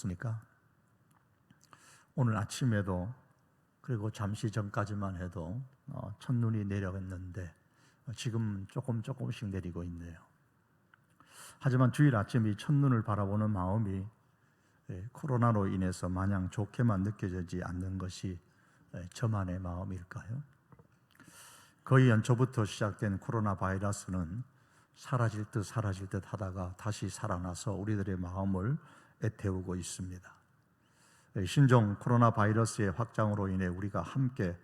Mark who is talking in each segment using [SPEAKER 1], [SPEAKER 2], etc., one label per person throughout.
[SPEAKER 1] 어떻습니까? 오늘 아침에도 그리고 잠시 전까지만 해도 첫눈이 내려갔는데 지금 조금씩 내리고 있네요. 하지만 주일 아침 이 첫눈을 바라보는 마음이 코로나로 인해서 마냥 좋게만 느껴지지 않는 것이 저만의 마음일까요? 거의 연초부터 시작된 코로나 바이러스는 사라질 듯 하다가 다시 살아나서 우리들의 마음을 애태우고 있습니다. 신종 코로나 바이러스의 확장으로 인해 우리가 함께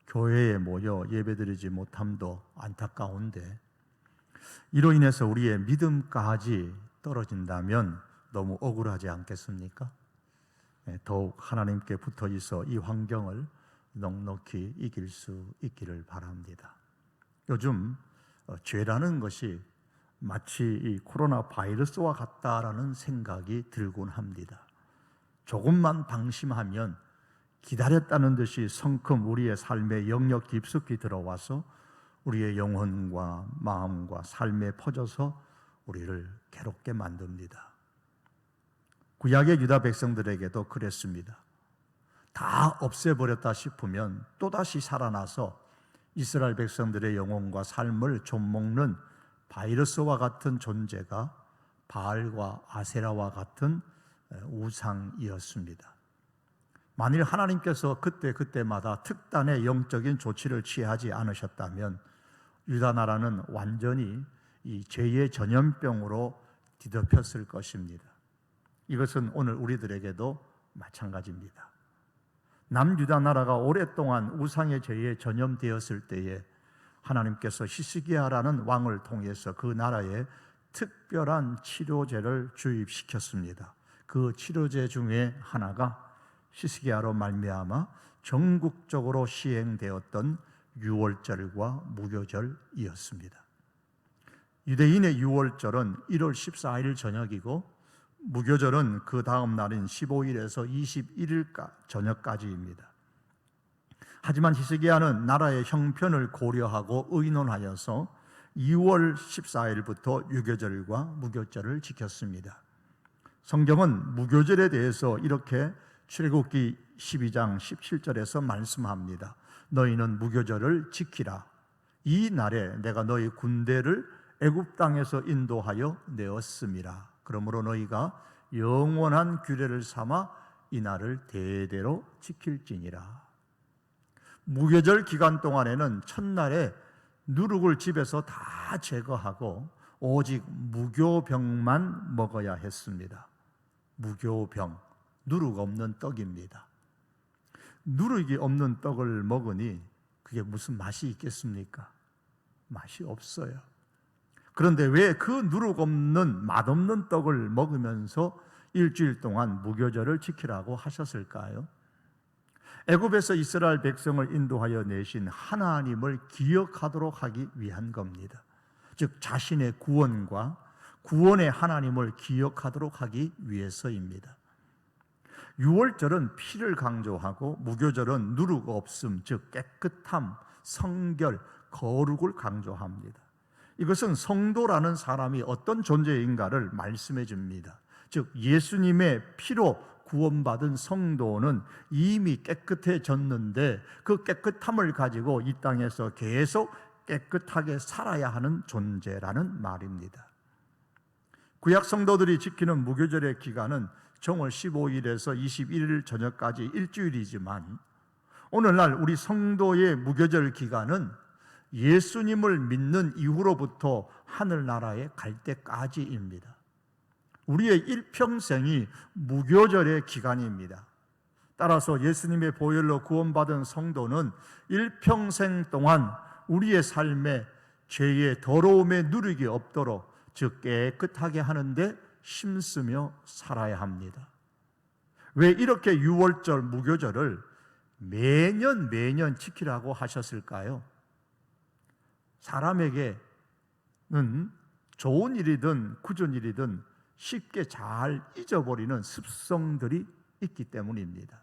[SPEAKER 1] 교회에 모여 예배드리지 못함도 안타까운데, 이로 인해서 우리의 믿음까지 떨어진다면 너무 억울하지 않겠습니까? 더욱 하나님께 붙어 있어 이 환경을 넉넉히 이길 수 있기를 바랍니다. 요즘 죄라는 것이 마치 이 코로나 바이러스와 같다라는 생각이 들곤 합니다. 조금만 방심하면 기다렸다는 듯이 성큼 우리의 삶에 영역 깊숙이 들어와서 우리의 영혼과 마음과 삶에 퍼져서 우리를 괴롭게 만듭니다. 구약의 유다 백성들에게도 그랬습니다. 다 없애버렸다 싶으면 또다시 살아나서 이스라엘 백성들의 영혼과 삶을 좀먹는 바이러스와 같은 존재가 바알과 아세라와 같은 우상이었습니다. 만일 하나님께서 그때마다 특단의 영적인 조치를 취하지 않으셨다면 유다 나라는 완전히 이 죄의 전염병으로 뒤덮였을 것입니다. 이것은 오늘 우리들에게도 마찬가지입니다. 남유다 나라가 오랫동안 우상의 죄에 전염되었을 때에 하나님께서 히스기야라는 왕을 통해서 그 나라에 특별한 치료제를 주입시켰습니다. 그 치료제 중에 하나가 히스기야로 말미암아 전국적으로 시행되었던 유월절과 무교절이었습니다. 유대인의 유월절은 1월 14일 저녁이고 무교절은 그 다음 날인 15일에서 21일 저녁까지입니다. 하지만 히스기야는 나라의 형편을 고려하고 의논하여서 2월 14일부터 유교절과 무교절을 지켰습니다. 성경은 무교절에 대해서 이렇게 출애굽기 12장 17절에서 말씀합니다. 너희는 무교절을 지키라. 이 날에 내가 너희 군대를 애굽 땅에서 인도하여 내었음이라. 그러므로 너희가 영원한 규례를 삼아 이 날을 대대로 지킬지니라. 무교절 기간 동안에는 첫날에 누룩을 집에서 다 제거하고 오직 무교병만 먹어야 했습니다. 무교병, 누룩 없는 떡입니다. 누룩이 없는 떡을 먹으니 그게 무슨 맛이 있겠습니까? 맛이 없어요. 그런데 왜 그 누룩 없는 맛없는 떡을 먹으면서 일주일 동안 무교절을 지키라고 하셨을까요? 애굽에서 이스라엘 백성을 인도하여 내신 하나님을 기억하도록 하기 위한 겁니다. 즉 자신의 구원과 구원의 하나님을 기억하도록 하기 위해서입니다. 유월절은 피를 강조하고 무교절은 누룩 없음, 즉 깨끗함, 성결, 거룩을 강조합니다. 이것은 성도라는 사람이 어떤 존재인가를 말씀해 줍니다. 즉 예수님의 피로 구원받은 성도는 이미 깨끗해졌는데 그 깨끗함을 가지고 이 땅에서 계속 깨끗하게 살아야 하는 존재라는 말입니다. 구약 성도들이 지키는 무교절의 기간은 정월 15일에서 21일 저녁까지 일주일이지만 오늘날 우리 성도의 무교절 기간은 예수님을 믿는 이후로부터 하늘나라에 갈 때까지입니다. 우리의 일평생이 무교절의 기간입니다. 따라서 예수님의 보혈로 구원받은 성도는 일평생 동안 우리의 삶에 죄의 더러움의 누룩이 없도록 즉 깨끗하게 하는데 힘쓰며 살아야 합니다. 왜 이렇게 유월절 무교절을 매년 지키라고 하셨을까요? 사람에게는 좋은 일이든 굳은 일이든 쉽게 잘 잊어버리는 습성들이 있기 때문입니다.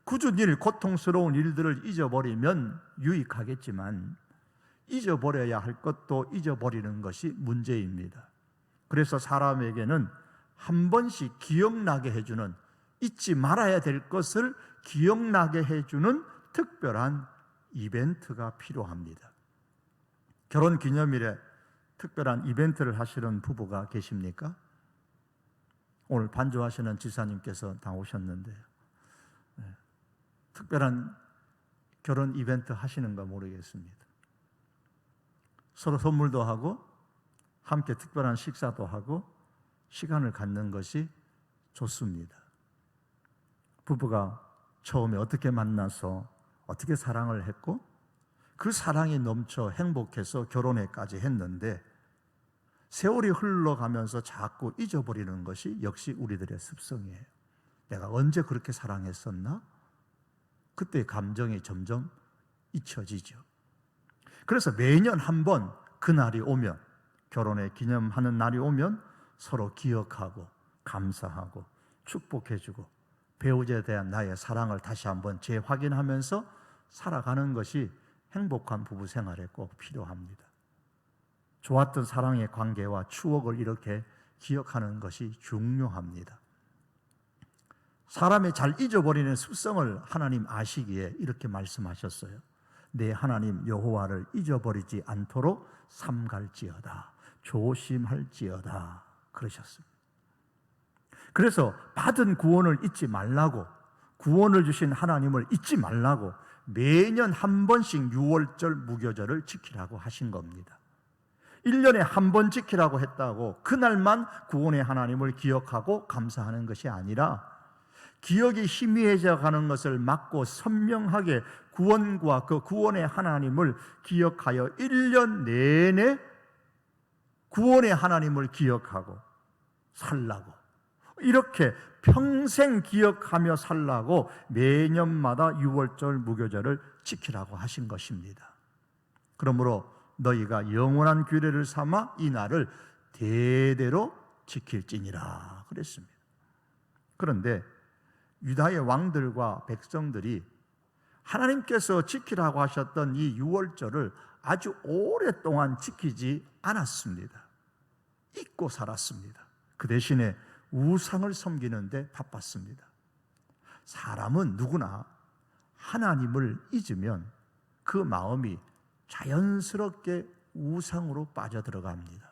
[SPEAKER 1] 굳은 일, 고통스러운 일들을 잊어버리면 유익하겠지만 잊어버려야 할 것도 잊어버리는 것이 문제입니다. 그래서 사람에게는 한 번씩 기억나게 해주는, 잊지 말아야 될 것을 기억나게 해주는 특별한 이벤트가 필요합니다. 결혼 기념일에 특별한 이벤트를 하시는 부부가 계십니까? 오늘 반주하시는 지사님께서 다 오셨는데요. 특별한 결혼 이벤트 하시는가 모르겠습니다. 서로 선물도 하고 함께 특별한 식사도 하고 시간을 갖는 것이 좋습니다. 부부가 처음에 어떻게 만나서 어떻게 사랑을 했고 그 사랑이 넘쳐 행복해서 결혼회까지 했는데 세월이 흘러가면서 자꾸 잊어버리는 것이 역시 우리들의 습성이에요. 내가 언제 그렇게 사랑했었나? 그때 감정이 점점 잊혀지죠. 그래서 매년 한 번 그날이 오면, 결혼의 기념하는 날이 오면 서로 기억하고 감사하고 축복해주고 배우자에 대한 나의 사랑을 다시 한번 재확인하면서 살아가는 것이 행복한 부부 생활에 꼭 필요합니다. 좋았던 사랑의 관계와 추억을 이렇게 기억하는 것이 중요합니다. 사람이 잘 잊어버리는 습성을 하나님 아시기에 이렇게 말씀하셨어요. 내 하나님 여호와를 잊어버리지 않도록 삼갈지어다, 조심할지어다 그러셨습니다. 그래서 받은 구원을 잊지 말라고, 구원을 주신 하나님을 잊지 말라고 매년 한 번씩 유월절 무교절을 지키라고 하신 겁니다. 1년에 한 번 지키라고 했다고 그날만 구원의 하나님을 기억하고 감사하는 것이 아니라 기억이 희미해져 가는 것을 막고 선명하게 구원과 그 구원의 하나님을 기억하여 1년 내내 구원의 하나님을 기억하고 살라고, 이렇게 평생 기억하며 살라고 매년마다 유월절 무교절을 지키라고 하신 것입니다. 그러므로 너희가 영원한 규례를 삼아 이 날을 대대로 지킬지니라 그랬습니다. 그런데 유다의 왕들과 백성들이 하나님께서 지키라고 하셨던 이 유월절을 아주 오랫동안 지키지 않았습니다. 잊고 살았습니다. 그 대신에 우상을 섬기는 데 바빴습니다. 사람은 누구나 하나님을 잊으면 그 마음이 자연스럽게 우상으로 빠져들어갑니다.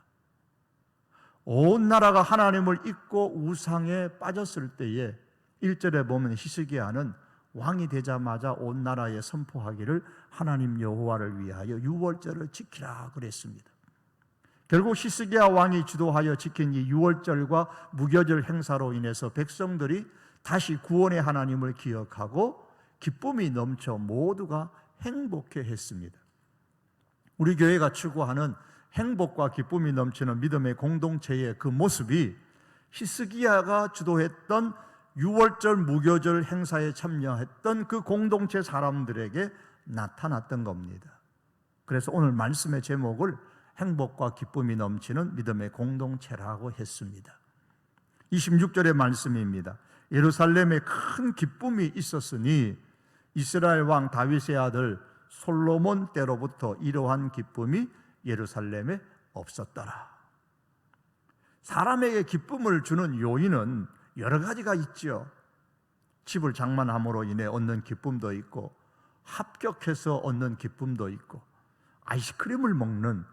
[SPEAKER 1] 온 나라가 하나님을 잊고 우상에 빠졌을 때에 1절에 보면 히스기야는 왕이 되자마자 온 나라에 선포하기를 하나님 여호와를 위하여 유월절을 지키라 그랬습니다. 결국 히스기야 왕이 주도하여 지킨 이 유월절과 무교절 행사로 인해서 백성들이 다시 구원의 하나님을 기억하고 기쁨이 넘쳐 모두가 행복해 했습니다. 우리 교회가 추구하는 행복과 기쁨이 넘치는 믿음의 공동체의 그 모습이 히스기야가 주도했던 유월절 무교절 행사에 참여했던 그 공동체 사람들에게 나타났던 겁니다. 그래서 오늘 말씀의 제목을 행복과 기쁨이 넘치는 믿음의 공동체라고 했습니다. 26절의 말씀입니다. 예루살렘에 큰 기쁨이 있었으니 이스라엘 왕 다윗의 아들 솔로몬 때로부터 이러한 기쁨이 예루살렘에 없었더라. 사람에게 기쁨을 주는 요인은 여러 가지가 있죠. 집을 장만함으로 인해 얻는 기쁨도 있고, 합격해서 얻는 기쁨도 있고, 아이스크림을 먹는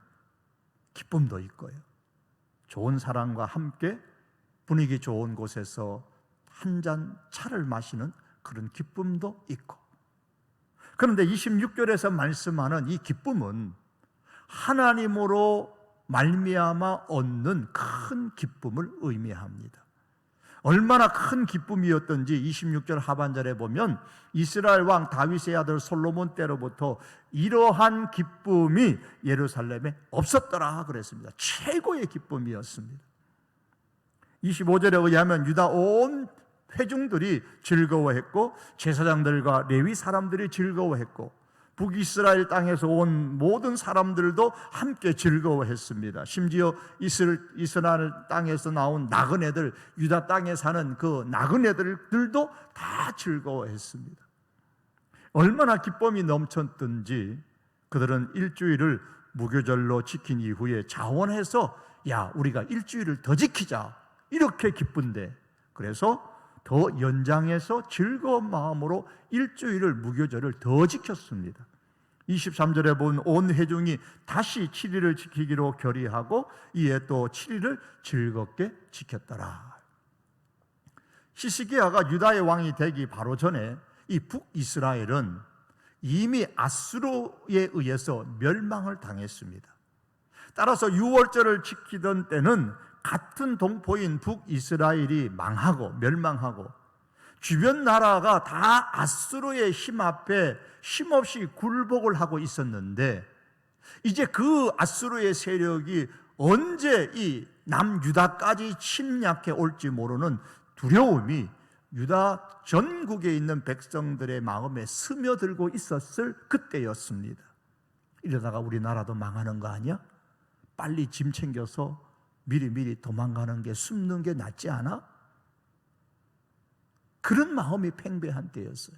[SPEAKER 1] 기쁨도 있고요. 좋은 사람과 함께 분위기 좋은 곳에서 한 잔 차를 마시는 그런 기쁨도 있고, 그런데 26절에서 말씀하는 이 기쁨은 하나님으로 말미암아 얻는 큰 기쁨을 의미합니다. 얼마나 큰 기쁨이었던지 26절 하반절에 보면 이스라엘 왕 다윗의 아들 솔로몬 때로부터 이러한 기쁨이 예루살렘에 없었더라 그랬습니다. 최고의 기쁨이었습니다. 25절에 의하면 유다 온 회중들이 즐거워했고 제사장들과 레위 사람들이 즐거워했고 북이스라엘 땅에서 온 모든 사람들도 함께 즐거워했습니다. 심지어 이스라엘 땅에서 나온 나그네들, 유다 땅에 사는 그 나그네들도 다 즐거워했습니다. 얼마나 기쁨이 넘쳤든지 그들은 일주일을 무교절로 지킨 이후에 자원해서 야, 우리가 일주일을 더 지키자, 이렇게 기쁜데, 그래서 더 연장해서 즐거운 마음으로 일주일을 무교절을 더 지켰습니다. 23절에 본 온 회중이 다시 7일을 지키기로 결의하고 이에 또 7일을 즐겁게 지켰더라. 시스기야가 유다의 왕이 되기 바로 전에 이 북이스라엘은 이미 아수르에 의해서 멸망을 당했습니다. 따라서 유월절을 지키던 때는 같은 동포인 북이스라엘이 망하고 멸망하고 주변 나라가 다 아수르의 힘 앞에 쉼없이 굴복을 하고 있었는데, 이제 그 아수르의 세력이 언제 이 남유다까지 침략해 올지 모르는 두려움이 유다 전국에 있는 백성들의 마음에 스며들고 있었을 그때였습니다. 이러다가 우리나라도 망하는 거 아니야? 빨리 짐 챙겨서 미리 도망가는 게, 숨는 게 낫지 않아? 그런 마음이 팽배한 때였어요.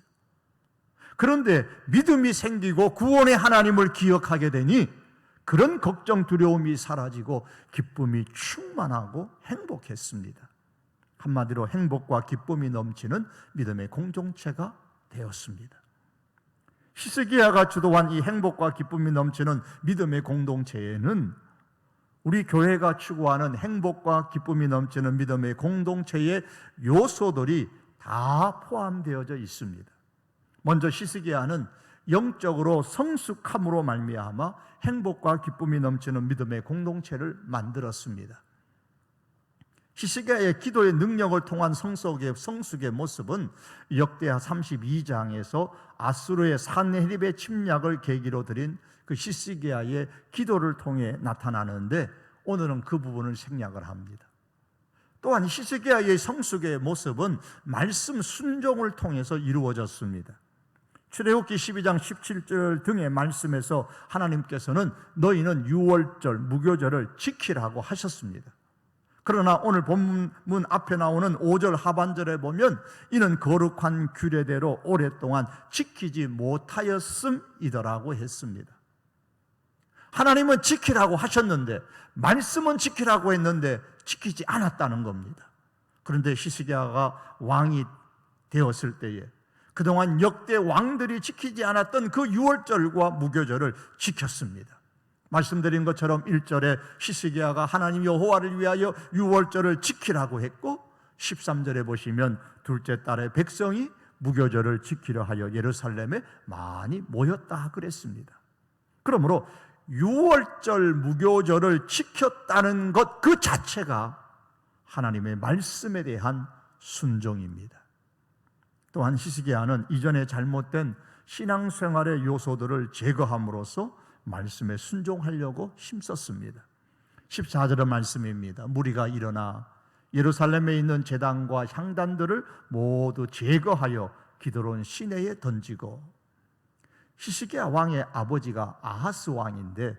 [SPEAKER 1] 그런데 믿음이 생기고 구원의 하나님을 기억하게 되니 그런 걱정, 두려움이 사라지고 기쁨이 충만하고 행복했습니다. 한마디로 행복과 기쁨이 넘치는 믿음의 공동체가 되었습니다. 히스기야가 주도한 이 행복과 기쁨이 넘치는 믿음의 공동체에는 우리 교회가 추구하는 행복과 기쁨이 넘치는 믿음의 공동체의 요소들이 다 포함되어져 있습니다. 먼저 히스기야는 영적으로 성숙함으로 말미암아 행복과 기쁨이 넘치는 믿음의 공동체를 만들었습니다. 히스기야의 기도의 능력을 통한 성숙의 모습은 역대하 32장에서 아수르의 산헤립의 침략을 계기로 드린 그 히스기야의 기도를 통해 나타나는데, 오늘은 그 부분을 생략을 합니다. 또한 히스기야의 성숙의 모습은 말씀 순종을 통해서 이루어졌습니다. 출애굽기 12장 17절 등의 말씀에서 하나님께서는 너희는 유월절 무교절을 지키라고 하셨습니다. 그러나 오늘 본문 앞에 나오는 5절 하반절에 보면 이는 거룩한 규례대로 오랫동안 지키지 못하였음이더라고 했습니다. 하나님은 지키라고 하셨는데, 말씀은 지키라고 했는데 지키지 않았다는 겁니다. 그런데 히스기야가 왕이 되었을 때에 그동안 역대 왕들이 지키지 않았던 그 유월절과 무교절을 지켰습니다. 말씀드린 것처럼 1절에 히스기야가 하나님 여호와를 위하여 유월절을 지키라고 했고, 13절에 보시면 둘째 달에 백성이 무교절을 지키려 하여 예루살렘에 많이 모였다 그랬습니다. 그러므로 유월절 무교절을 지켰다는 것 그 자체가 하나님의 말씀에 대한 순종입니다. 또한 히스기야는 이전에 잘못된 신앙생활의 요소들을 제거함으로써 말씀에 순종하려고 힘썼습니다. 14절의 말씀입니다. 무리가 일어나 예루살렘에 있는 제단과 향단들을 모두 제거하여 기드론 시내에 던지고, 히스기야 왕의 아버지가 아하스 왕인데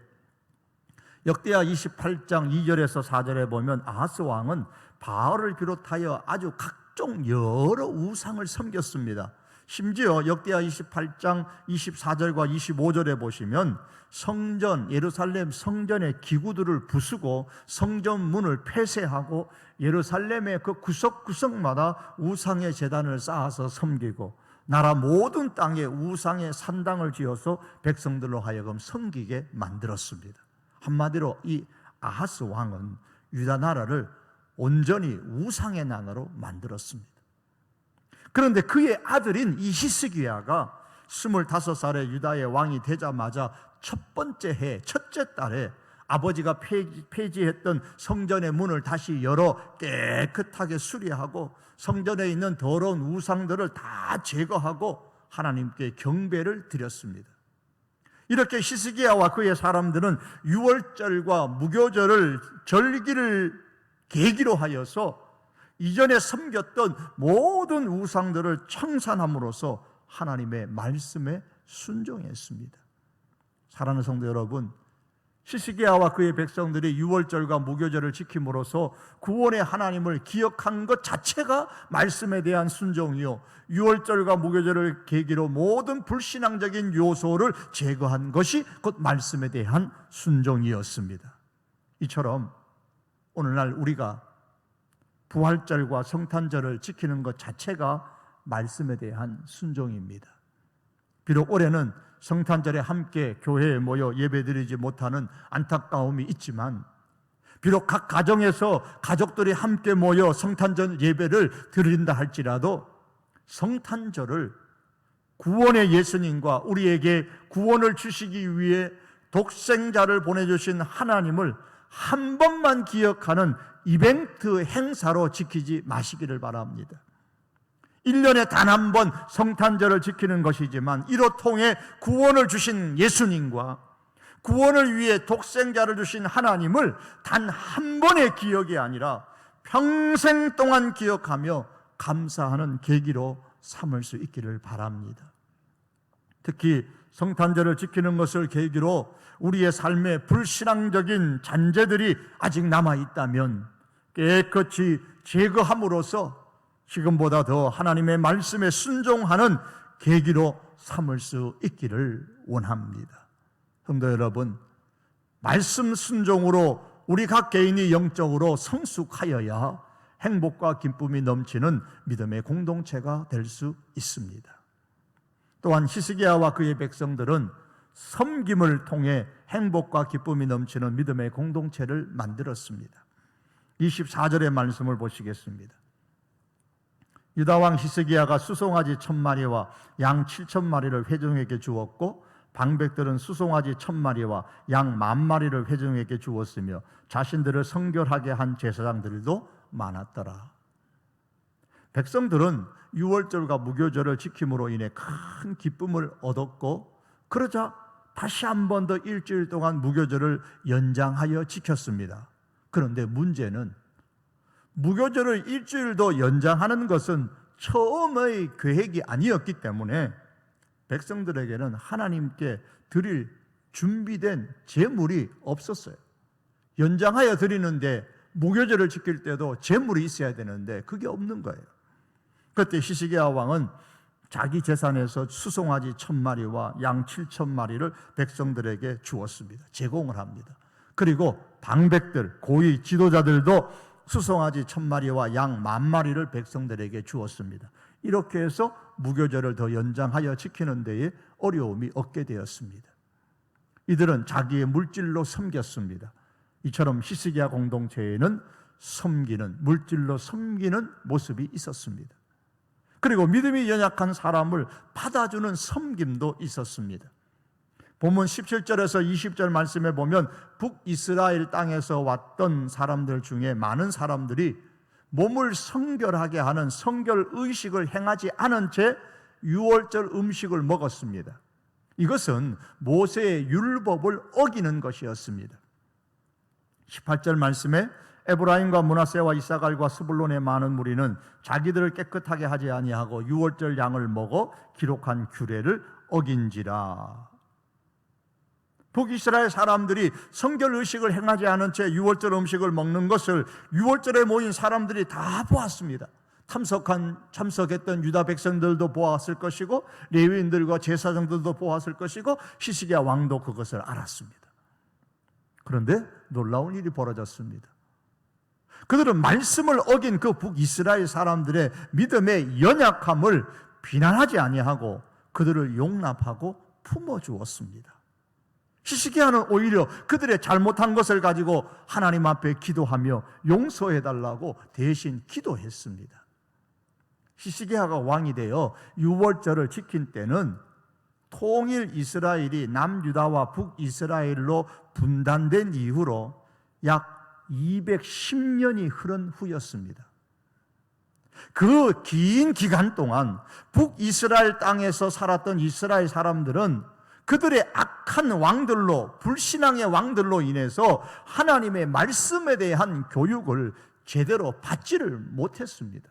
[SPEAKER 1] 역대하 28장 2절에서 4절에 보면 아하스 왕은 바알을 비롯하여 아주 각종 여러 우상을 섬겼습니다. 심지어 역대하 28장 24절과 25절에 보시면 성전, 예루살렘 성전의 기구들을 부수고 성전 문을 폐쇄하고 예루살렘의 그 구석구석마다 우상의 제단을 쌓아서 섬기고 나라 모든 땅에 우상의 산당을 지어서 백성들로 하여금 섬기게 만들었습니다. 한마디로 이 아하스 왕은 유다 나라를 온전히 우상의 나라로 만들었습니다. 그런데 그의 아들인 이 히스기야가 25살에 유다의 왕이 되자마자 첫 번째 해, 첫째 달에 아버지가 폐지했던 성전의 문을 다시 열어 깨끗하게 수리하고 성전에 있는 더러운 우상들을 다 제거하고 하나님께 경배를 드렸습니다. 이렇게 히스기야와 그의 사람들은 유월절과 무교절을 절기를 계기로 하여서 이전에 섬겼던 모든 우상들을 청산함으로써 하나님의 말씀에 순종했습니다. 사랑하는 성도 여러분, 히스기야와 그의 백성들이 유월절과 무교절을 지킴으로써 구원의 하나님을 기억한 것 자체가 말씀에 대한 순종이요, 유월절과 무교절을 계기로 모든 불신앙적인 요소를 제거한 것이 곧 말씀에 대한 순종이었습니다. 이처럼 오늘날 우리가 부활절과 성탄절을 지키는 것 자체가 말씀에 대한 순종입니다. 비록 올해는 성탄절에 함께 교회에 모여 예배드리지 못하는 안타까움이 있지만, 비록 각 가정에서 가족들이 함께 모여 성탄절 예배를 드린다 할지라도 성탄절을 구원의 예수님과 우리에게 구원을 주시기 위해 독생자를 보내주신 하나님을 한 번만 기억하는 이벤트 행사로 지키지 마시기를 바랍니다. 1년에 단 한 번 성탄절을 지키는 것이지만 이로 통해 구원을 주신 예수님과 구원을 위해 독생자를 주신 하나님을 단 한 번의 기억이 아니라 평생 동안 기억하며 감사하는 계기로 삼을 수 있기를 바랍니다. 특히 성탄절을 지키는 것을 계기로 우리의 삶에 불신앙적인 잔재들이 아직 남아있다면 깨끗이 제거함으로써 지금보다 더 하나님의 말씀에 순종하는 계기로 삼을 수 있기를 원합니다. 성도 여러분, 말씀 순종으로 우리 각 개인이 영적으로 성숙하여야 행복과 기쁨이 넘치는 믿음의 공동체가 될 수 있습니다. 또한 히스기야와 그의 백성들은 섬김을 통해 행복과 기쁨이 넘치는 믿음의 공동체를 만들었습니다. 24절의 말씀을 보시겠습니다. 유다왕 히스기야가 수송아지 1000마리와 양 7000마리를 회중에게 주었고 방백들은 수송아지 1000마리와 양 10,000마리를 회중에게 주었으며 자신들을 성결하게 한 제사장들도 많았더라. 백성들은 유월절과 무교절을 지킴으로 인해 큰 기쁨을 얻었고, 그러자 다시 한 번 더 일주일 동안 무교절을 연장하여 지켰습니다. 그런데 문제는 무교절을 일주일 더 연장하는 것은 처음의 계획이 아니었기 때문에 백성들에게는 하나님께 드릴 준비된 제물이 없었어요. 연장하여 드리는데 무교절을 지킬 때도 제물이 있어야 되는데 그게 없는 거예요. 그때 히스기야 왕은 자기 재산에서 수송아지 1000마리와 양 7000마리를 백성들에게 주었습니다. 제공을 합니다. 그리고 방백들, 고위 지도자들도 수송아지 1000마리와 양 10,000마리를 백성들에게 주었습니다. 이렇게 해서 무교절을 더 연장하여 지키는 데에 어려움이 없게 되었습니다. 이들은 자기의 물질로 섬겼습니다. 이처럼 히스기야 공동체에는 물질로 섬기는 모습이 있었습니다. 그리고 믿음이 연약한 사람을 받아주는 섬김도 있었습니다. 본문 17절에서 20절 말씀에 보면 북이스라엘 땅에서 왔던 사람들 중에 많은 사람들이 몸을 성결하게 하는 성결 의식을 행하지 않은 채 유월절 음식을 먹었습니다. 이것은 모세의 율법을 어기는 것이었습니다. 18절 말씀에 에브라임과 므낫세와 이사갈과 스불론의 많은 무리는 자기들을 깨끗하게 하지 아니하고 유월절 양을 먹어 기록한 규례를 어긴지라. 북이스라엘 사람들이 성결 의식을 행하지 않은 채 유월절 음식을 먹는 것을 유월절에 모인 사람들이 다 보았습니다. 참석했던 유다 백성들도 보았을 것이고 레위인들과 제사장들도 보았을 것이고 히스기야 왕도 그것을 알았습니다. 그런데 놀라운 일이 벌어졌습니다. 그들은 말씀을 어긴 그 북이스라엘 사람들의 믿음의 연약함을 비난하지 아니하고 그들을 용납하고 품어주었습니다. 히스기야는 오히려 그들의 잘못한 것을 가지고 하나님 앞에 기도하며 용서해달라고 대신 기도했습니다. 히스기야가 왕이 되어 유월절을 지킨 때는 통일 이스라엘이 남유다와 북이스라엘로 분단된 이후로 약 210년이 흐른 후였습니다. 그 긴 기간 동안 북이스라엘 땅에서 살았던 이스라엘 사람들은 그들의 악한 왕들로, 불신앙의 왕들로 인해서 하나님의 말씀에 대한 교육을 제대로 받지를 못했습니다.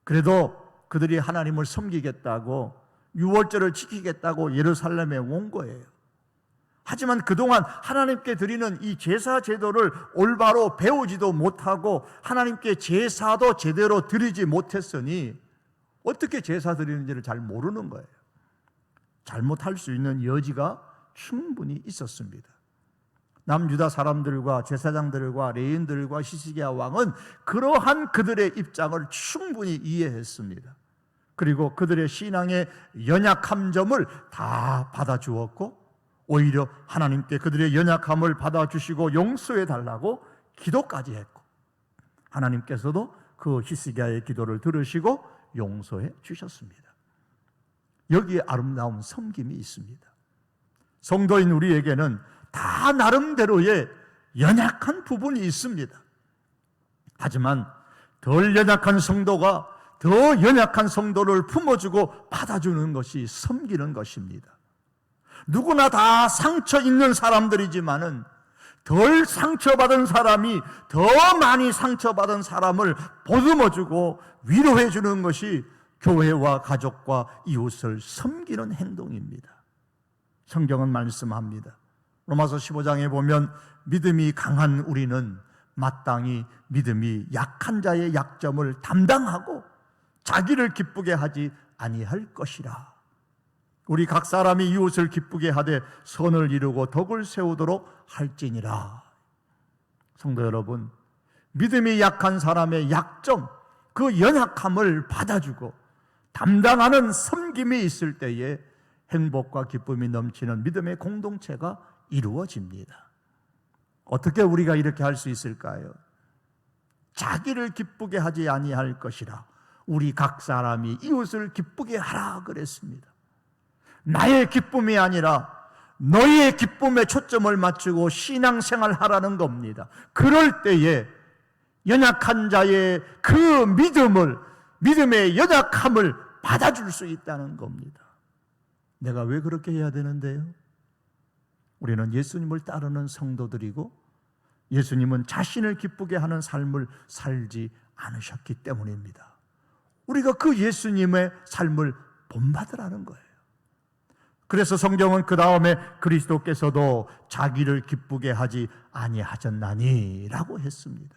[SPEAKER 1] 그래도 그들이 하나님을 섬기겠다고 유월절을 지키겠다고 예루살렘에 온 거예요. 하지만 그동안 하나님께 드리는 이 제사 제도를 올바로 배우지도 못하고 하나님께 제사도 제대로 드리지 못했으니 어떻게 제사 드리는지를 잘 모르는 거예요. 잘못할 수 있는 여지가 충분히 있었습니다. 남유다 사람들과 제사장들과 레위인들과 히스기야 왕은 그러한 그들의 입장을 충분히 이해했습니다. 그리고 그들의 신앙의 연약한 점을 다 받아주었고, 오히려 하나님께 그들의 연약함을 받아주시고 용서해 달라고 기도까지 했고, 하나님께서도 그 히스기야의 기도를 들으시고 용서해 주셨습니다. 여기에 아름다운 섬김이 있습니다. 성도인 우리에게는 다 나름대로의 연약한 부분이 있습니다. 하지만 덜 연약한 성도가 더 연약한 성도를 품어주고 받아주는 것이 섬기는 것입니다. 누구나 다 상처 있는 사람들이지만은 덜 상처받은 사람이 더 많이 상처받은 사람을 보듬어주고 위로해주는 것이 교회와 가족과 이웃을 섬기는 행동입니다. 성경은 말씀합니다. 로마서 15장에 보면 믿음이 강한 우리는 마땅히 믿음이 약한 자의 약점을 담당하고 자기를 기쁘게 하지 아니할 것이라. 우리 각 사람이 이웃을 기쁘게 하되 선을 이루고 덕을 세우도록 할지니라. 성도 여러분, 믿음이 약한 사람의 약점, 그 연약함을 받아주고 담당하는 섬김이 있을 때에 행복과 기쁨이 넘치는 믿음의 공동체가 이루어집니다. 어떻게 우리가 이렇게 할 수 있을까요? 자기를 기쁘게 하지 아니할 것이라. 우리 각 사람이 이웃을 기쁘게 하라 그랬습니다. 나의 기쁨이 아니라 너희의 기쁨에 초점을 맞추고 신앙생활 하라는 겁니다. 그럴 때에 연약한 자의 그 믿음의 연약함을 받아줄 수 있다는 겁니다. 내가 왜 그렇게 해야 되는데요? 우리는 예수님을 따르는 성도들이고 예수님은 자신을 기쁘게 하는 삶을 살지 않으셨기 때문입니다. 우리가 그 예수님의 삶을 본받으라는 거예요. 그래서 성경은 그 다음에 그리스도께서도 자기를 기쁘게 하지 아니하셨나니 라고 했습니다.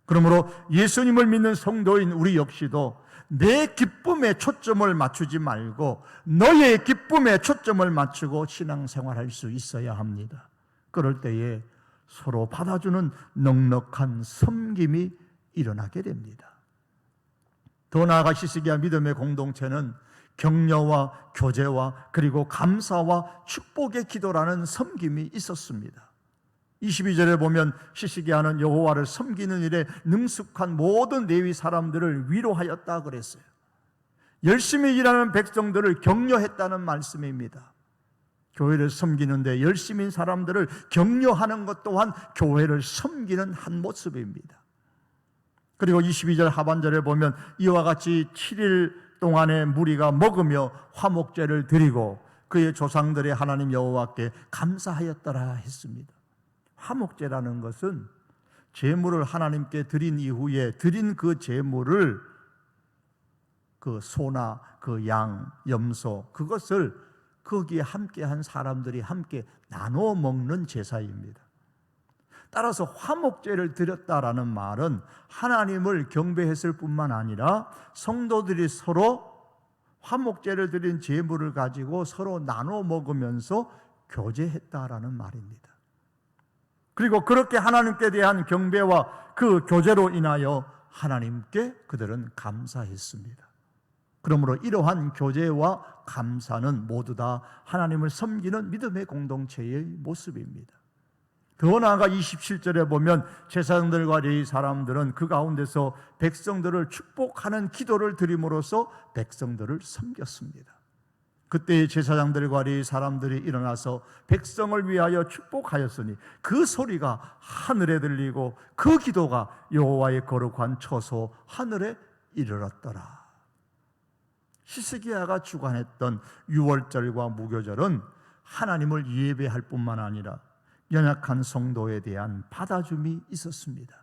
[SPEAKER 1] 그러므로 예수님을 믿는 성도인 우리 역시도 내 기쁨에 초점을 맞추지 말고 너의 기쁨에 초점을 맞추고 신앙생활할 수 있어야 합니다. 그럴 때에 서로 받아주는 넉넉한 섬김이 일어나게 됩니다. 더 나아가 히스기야 믿음의 공동체는 격려와 교제와 그리고 감사와 축복의 기도라는 섬김이 있었습니다. 22절에 보면 히스기야는 여호와를 섬기는 일에 능숙한 모든 레위 사람들을 위로하였다 그랬어요. 열심히 일하는 백성들을 격려했다는 말씀입니다. 교회를 섬기는데 열심인 사람들을 격려하는 것 또한 교회를 섬기는 한 모습입니다. 그리고 22절 하반절에 보면 이와 같이 7일 동안의 무리가 먹으며 화목제를 드리고 그의 조상들의 하나님 여호와께 감사하였더라 했습니다. 화목제라는 것은 제물을 하나님께 드린 이후에 드린 그 제물을 그 소나 그 양, 염소 그것을 거기에 함께한 사람들이 함께 나눠 먹는 제사입니다. 따라서 화목제를 드렸다라는 말은 하나님을 경배했을 뿐만 아니라 성도들이 서로 화목제를 드린 제물을 가지고 서로 나눠 먹으면서 교제했다라는 말입니다. 그리고 그렇게 하나님께 대한 경배와 그 교제로 인하여 하나님께 그들은 감사했습니다. 그러므로 이러한 교제와 감사는 모두 다 하나님을 섬기는 믿음의 공동체의 모습입니다. 더 나아가 27절에 보면 제사장들과 레위 사람들은 그 가운데서 백성들을 축복하는 기도를 드림으로써 백성들을 섬겼습니다. 그때 제사장들과 레위 사람들이 일어나서 백성을 위하여 축복하였으니 그 소리가 하늘에 들리고 그 기도가 여호와의 거룩한 처소 하늘에 이르렀더라. 히스기야가 주관했던 유월절과 무교절은 하나님을 예배할 뿐만 아니라 연약한 성도에 대한 받아줌이 있었습니다.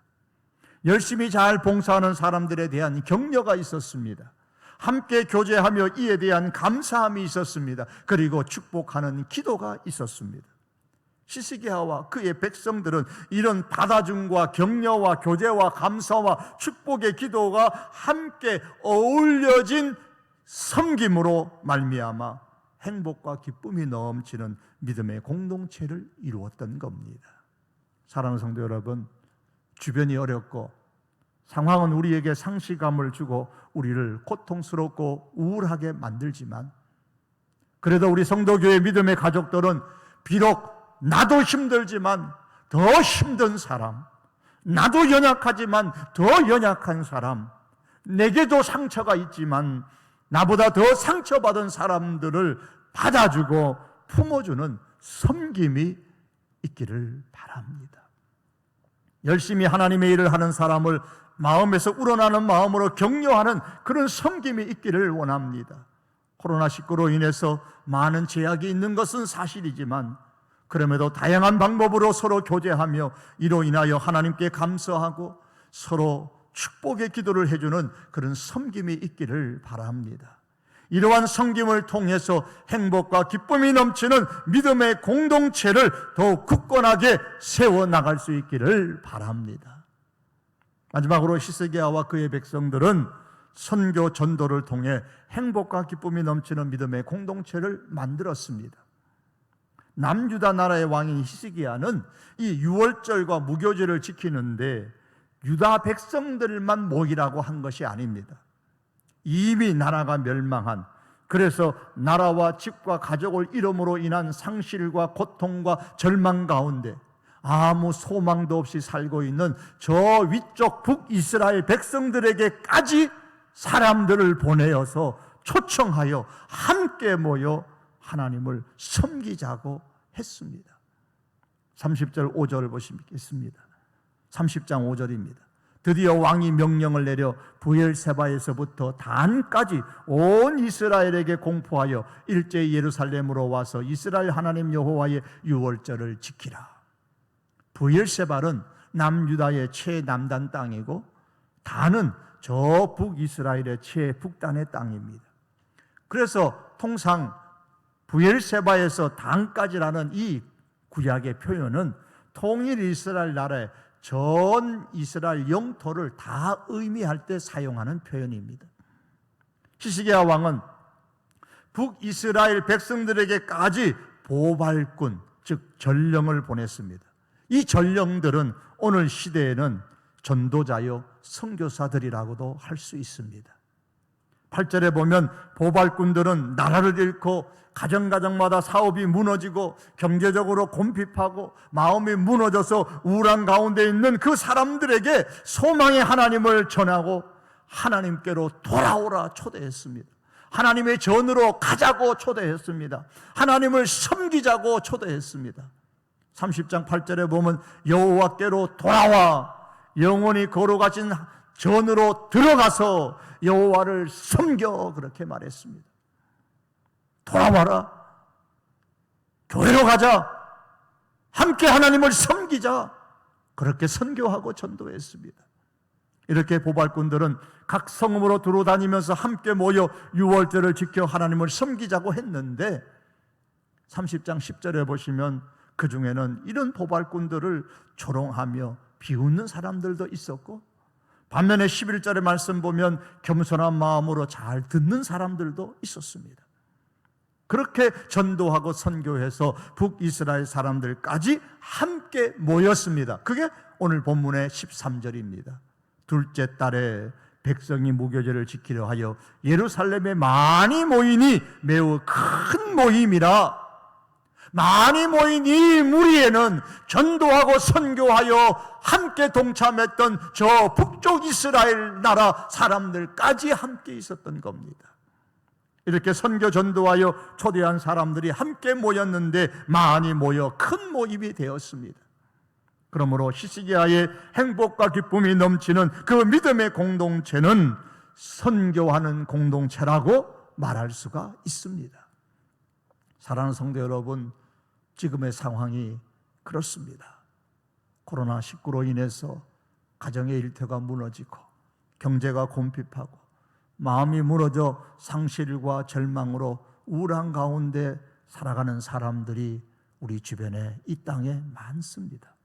[SPEAKER 1] 열심히 잘 봉사하는 사람들에 대한 격려가 있었습니다. 함께 교제하며 이에 대한 감사함이 있었습니다. 그리고 축복하는 기도가 있었습니다. 히스기야와 그의 백성들은 이런 받아줌과 격려와 교제와 감사와 축복의 기도가 함께 어울려진 섬김으로 말미암아 행복과 기쁨이 넘치는 믿음의 공동체를 이루었던 겁니다. 사랑하는 성도 여러분, 주변이 어렵고 상황은 우리에게 상실감을 주고 우리를 고통스럽고 우울하게 만들지만, 그래도 우리 성도교회 믿음의 가족들은 비록 나도 힘들지만 더 힘든 사람, 나도 연약하지만 더 연약한 사람, 내게도 상처가 있지만 나보다 더 상처받은 사람들을 받아주고 품어주는 섬김이 있기를 바랍니다. 열심히 하나님의 일을 하는 사람을 마음에서 우러나는 마음으로 격려하는 그런 섬김이 있기를 원합니다. 코로나19로 인해서 많은 제약이 있는 것은 사실이지만, 그럼에도 다양한 방법으로 서로 교제하며 이로 인하여 하나님께 감사하고 서로 축복의 기도를 해주는 그런 섬김이 있기를 바랍니다. 이러한 섬김을 통해서 행복과 기쁨이 넘치는 믿음의 공동체를 더욱 굳건하게 세워나갈 수 있기를 바랍니다. 마지막으로 히스기야와 그의 백성들은 선교 전도를 통해 행복과 기쁨이 넘치는 믿음의 공동체를 만들었습니다. 남유다 나라의 왕인 히스기야는 이 유월절과 무교절을 지키는데 유다 백성들만 모이라고 한 것이 아닙니다. 이미 나라가 멸망한, 그래서 나라와 집과 가족을 잃음으로 인한 상실과 고통과 절망 가운데 아무 소망도 없이 살고 있는 저 위쪽 북이스라엘 백성들에게까지 사람들을 보내어서 초청하여 함께 모여 하나님을 섬기자고 했습니다. 30절 5절을 보시겠습니다. 30장 5절입니다. 드디어 왕이 명령을 내려 부엘세바에서부터 단까지 온 이스라엘에게 공포하여 일제히 예루살렘으로 와서 이스라엘 하나님 여호와의 유월절을 지키라. 부엘세바는 남유다의 최남단 땅이고 단은 저 북이스라엘의 최북단의 땅입니다. 그래서 통상 부엘세바에서 단까지라는 이 구약의 표현은 통일 이스라엘 나라의 전 이스라엘 영토를 다 의미할 때 사용하는 표현입니다. 히스기야 왕은 북이스라엘 백성들에게까지 보발군, 즉 전령을 보냈습니다. 이 전령들은 오늘 시대에는 전도자요 선교사들이라고도 할 수 있습니다. 8절에 보면 보발꾼들은 나라를 잃고 가정가정마다 사업이 무너지고 경제적으로 곤핍하고 마음이 무너져서 우울한 가운데 있는 그 사람들에게 소망의 하나님을 전하고 하나님께로 돌아오라 초대했습니다. 하나님의 전으로 가자고 초대했습니다. 하나님을 섬기자고 초대했습니다. 30장 8절에 보면 여호와께로 돌아와 영원히 거룩하신 전으로 들어가서 여호와를 섬겨, 그렇게 말했습니다. 돌아와라, 교회로 가자, 함께 하나님을 섬기자, 그렇게 선교하고 전도했습니다. 이렇게 보발꾼들은 각 성읍으로 들어다니면서 함께 모여 유월절을 지켜 하나님을 섬기자고 했는데 30장 10절에 보시면 그 중에는 이런 보발꾼들을 조롱하며 비웃는 사람들도 있었고, 반면에 11절의 말씀 보면 겸손한 마음으로 잘 듣는 사람들도 있었습니다. 그렇게 전도하고 선교해서 북이스라엘 사람들까지 함께 모였습니다. 그게 오늘 본문의 13절입니다. 둘째 달에 백성이 무교절을 지키려 하여 예루살렘에 많이 모이니 매우 큰 모임이라. 많이 모인 이 무리에는 전도하고 선교하여 함께 동참했던 저 북쪽 이스라엘 나라 사람들까지 함께 있었던 겁니다. 이렇게 선교 전도하여 초대한 사람들이 함께 모였는데 많이 모여 큰 모임이 되었습니다. 그러므로 히스기야의 행복과 기쁨이 넘치는 그 믿음의 공동체는 선교하는 공동체라고 말할 수가 있습니다. 사랑하는 성도 여러분, 지금의 상황이 그렇습니다. 코로나19로 인해서 가정의 일터가 무너지고 경제가 곤핍하고 마음이 무너져 상실과 절망으로 우울한 가운데 살아가는 사람들이 우리 주변에 이 땅에 많습니다.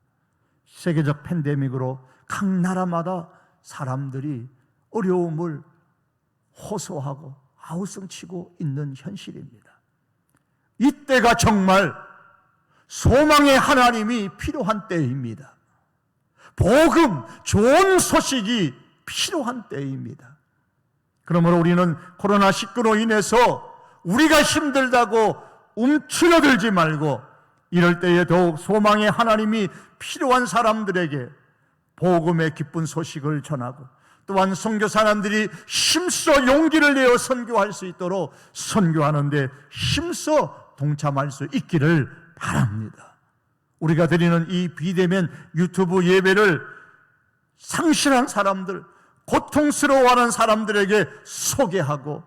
[SPEAKER 1] 세계적 팬데믹으로 각 나라마다 사람들이 어려움을 호소하고 아우성치고 있는 현실입니다. 이때가 정말 소망의 하나님이 필요한 때입니다. 복음, 좋은 소식이 필요한 때입니다. 그러므로 우리는 코로나19로 인해서 우리가 힘들다고 움츠러들지 말고 이럴 때에 더욱 소망의 하나님이 필요한 사람들에게 복음의 기쁜 소식을 전하고 또한 선교 사람들이 힘써 용기를 내어 선교할 수 있도록 선교하는 데 힘써 동참할 수 있기를 바랍니다. 우리가 드리는 이 비대면 유튜브 예배를 상실한 사람들, 고통스러워하는 사람들에게 소개하고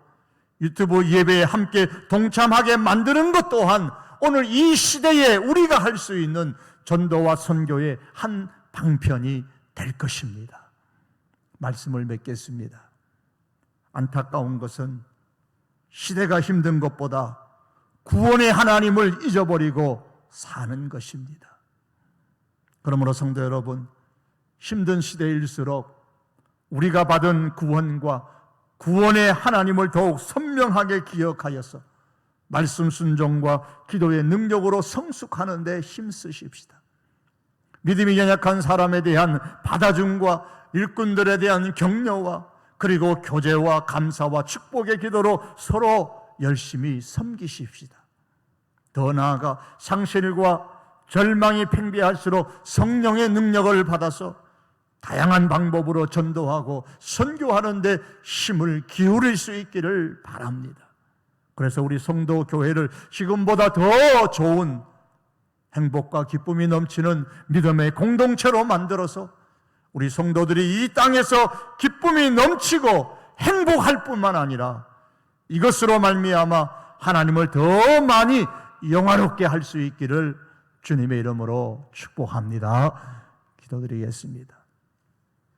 [SPEAKER 1] 유튜브 예배에 함께 동참하게 만드는 것 또한 오늘 이 시대에 우리가 할 수 있는 전도와 선교의 한 방편이 될 것입니다. 말씀을 맺겠습니다. 안타까운 것은 시대가 힘든 것보다 구원의 하나님을 잊어버리고 사는 것입니다. 그러므로 성도 여러분, 힘든 시대일수록 우리가 받은 구원과 구원의 하나님을 더욱 선명하게 기억하여서 말씀 순종과 기도의 능력으로 성숙하는 데 힘쓰십시다. 믿음이 연약한 사람에 대한 받아줌과 일꾼들에 대한 격려와 그리고 교제와 감사와 축복의 기도로 서로 열심히 섬기십시다. 더 나아가 상실과 절망이 팽배할수록 성령의 능력을 받아서 다양한 방법으로 전도하고 선교하는 데 힘을 기울일 수 있기를 바랍니다. 그래서 우리 성도 교회를 지금보다 더 좋은 행복과 기쁨이 넘치는 믿음의 공동체로 만들어서 우리 성도들이 이 땅에서 기쁨이 넘치고 행복할 뿐만 아니라 이것으로 말미암아 하나님을 더 많이 영화롭게 할 수 있기를 주님의 이름으로 축복합니다. 기도드리겠습니다.